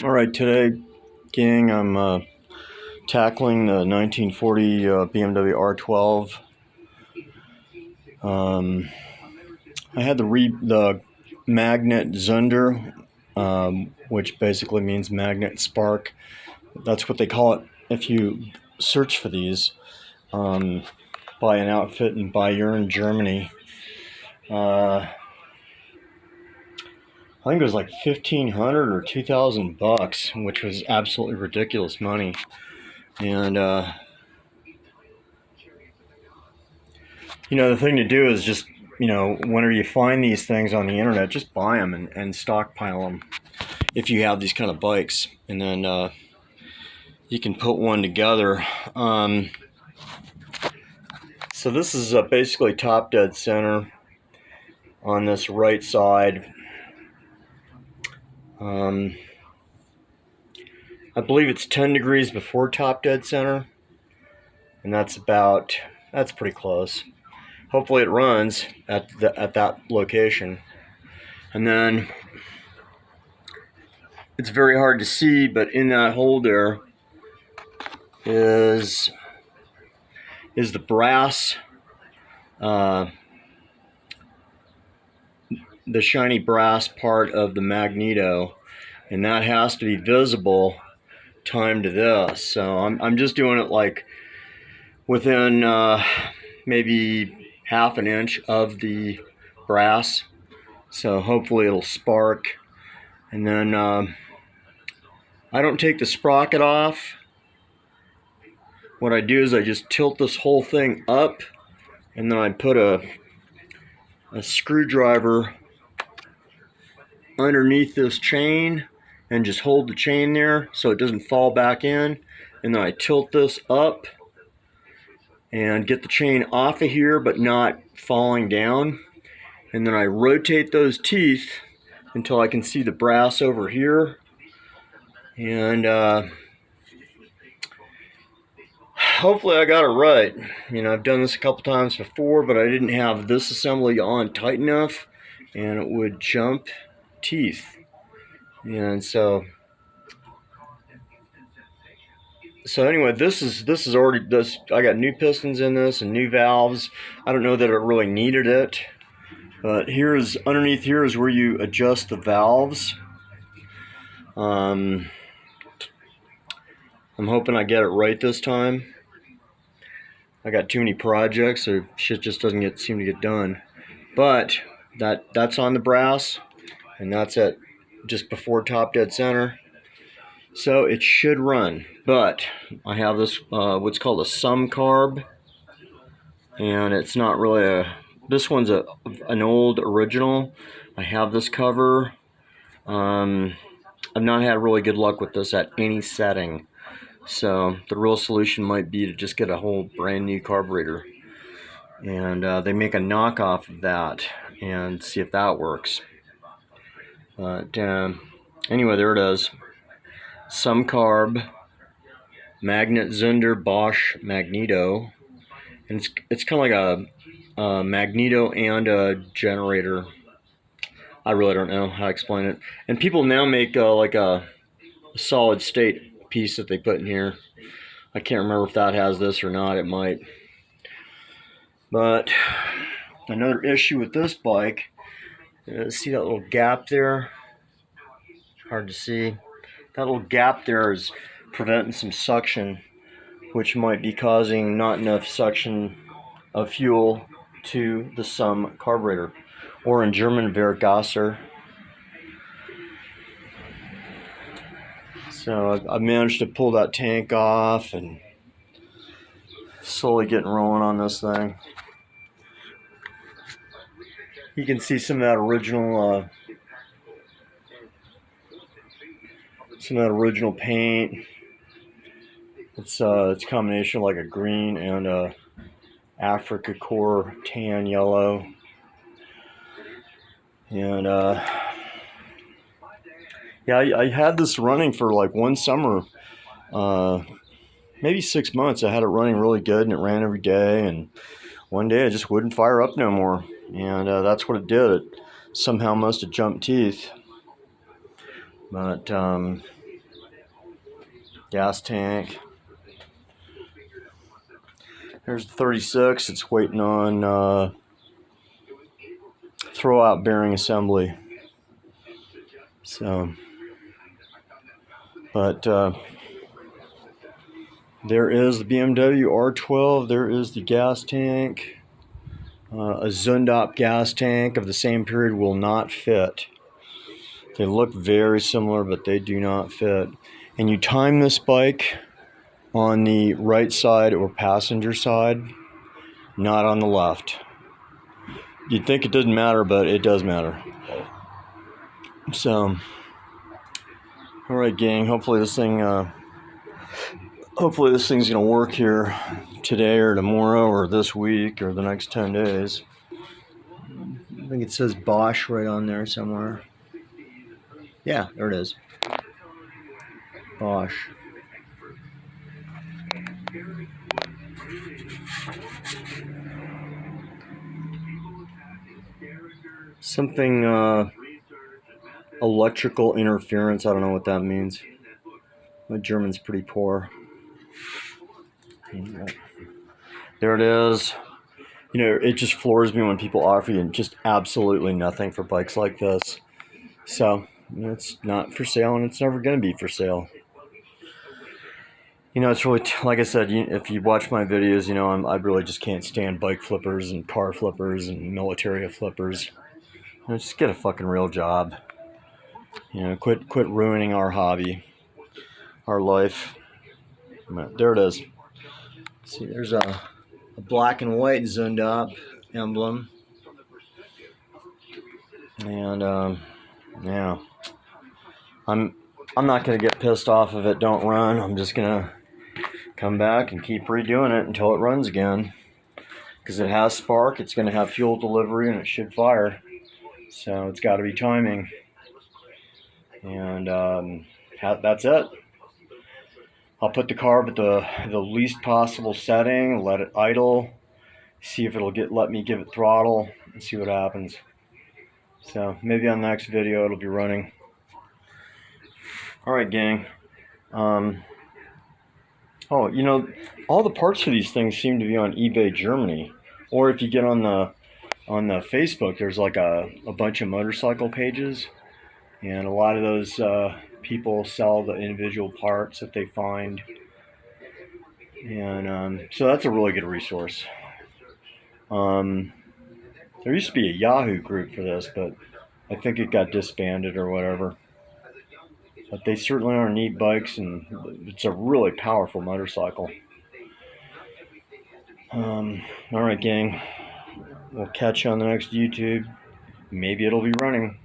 All right, today, gang, I'm tackling the 1940 BMW R12. Um, I had the magnet Zunder, which basically means magnet spark. That's what they call it if you search for these. Buy an outfit in Bayern, Germany. I think it was like 1,500 or 2,000 bucks, which was absolutely ridiculous money. And the thing to do is just, whenever you find these things on the internet, just buy them and stockpile them if you have these kind of bikes. And then you can put one together. So this is basically top dead center on this right side. I believe it's 10 degrees before top dead center. And that's pretty close. Hopefully it runs at that location. And then it's very hard to see, but in that hole there is the brass, the shiny brass part of the magneto, and that has to be visible timed to this. So I'm just doing it like within maybe half an inch of the brass. So hopefully it'll spark. And then I don't take the sprocket off. What I do is I just tilt this whole thing up, and then I put a screwdriver underneath this chain and just hold the chain there so it doesn't fall back in. And then I tilt this up and get the chain off of here but not falling down. And then I rotate those teeth until I can see the brass over here. And hopefully I got it right. I've done this a couple times before, but I didn't have this assembly on tight enough, and it would jump teeth. And so anyway, this is already this. I got new pistons in this and new valves. I don't know that it really needed it, but underneath here is where you adjust the valves. I'm hoping I get it right this time. I got too many projects, so shit just doesn't seem to get done. But that's on the brass, and that's at just before top dead center. So it should run. But I have this what's called a sum carb, and it's not really this one's an old original. I have this cover. I've not had really good luck with this at any setting. So the real solution might be to just get a whole brand new carburetor, and they make a knockoff of that and see if that works. But anyway, there it is. Some carb, magnet Zunder Bosch magneto, and it's kind of like a magneto and a generator. I really don't know how to explain it. And people now make like a solid state piece that they put in here. I can't remember if that has this or not. It might. But another issue with this bike, see that little gap there? Hard to see. That little gap there is preventing some suction, which might be causing not enough suction of fuel to the sum carburetor, or in German Vergaser. So I've managed to pull that tank off and slowly getting rolling on this thing. You can see some of that original paint. It's a combination of like a green and a Africa core tan yellow. And yeah, I had this running for like one summer, maybe 6 months. I had it running really good, and it ran every day. And one day, it just wouldn't fire up no more, and that's what it did. It somehow must have jumped teeth. But gas tank. Here's the 36. It's waiting on throw-out bearing assembly. So, but there is the BMW R12. There is the gas tank. A Zundap gas tank of the same period will not fit. They look very similar, but they do not fit. And you time this bike on the right side or passenger side, not on the left. You'd think it doesn't matter, but it does matter. So, all right, gang. Hopefully this thing's gonna work here today or tomorrow or this week or the next 10 days. I think it says Bosch right on there somewhere. Yeah, there it is. Bosch. Something electrical interference. I don't know what that means. My German's pretty poor. There it is. You know, it just floors me when people offer you just absolutely nothing for bikes like this. So, it's not for sale, and it's never going to be for sale. You know, it's really, like I said, if you watch my videos, you know, I really just can't stand bike flippers and car flippers and military flippers. You know, just get a fucking real job. You know, quit ruining our hobby, our life. There it is. See, there's a black and white Zundap emblem. And yeah, I'm not gonna get pissed off if it don't run. I'm just gonna come back and keep redoing it until it runs again, because it has spark, it's gonna have fuel delivery, and it should fire. So it's got to be timing. And that's it. I'll put the carb at the least possible setting, let it idle, see if it'll let me give it throttle, and see what happens. So maybe on the next video it'll be running. Alright, gang. Oh, you know, all the parts for these things seem to be on eBay Germany. Or if you get on the Facebook, there's like a bunch of motorcycle pages. And a lot of those people sell the individual parts that they find. And so that's a really good resource. There used to be a Yahoo group for this, but I think it got disbanded or whatever. But they certainly are neat bikes, and it's a really powerful motorcycle. Alright, gang. We'll catch you on the next YouTube. Maybe it'll be running.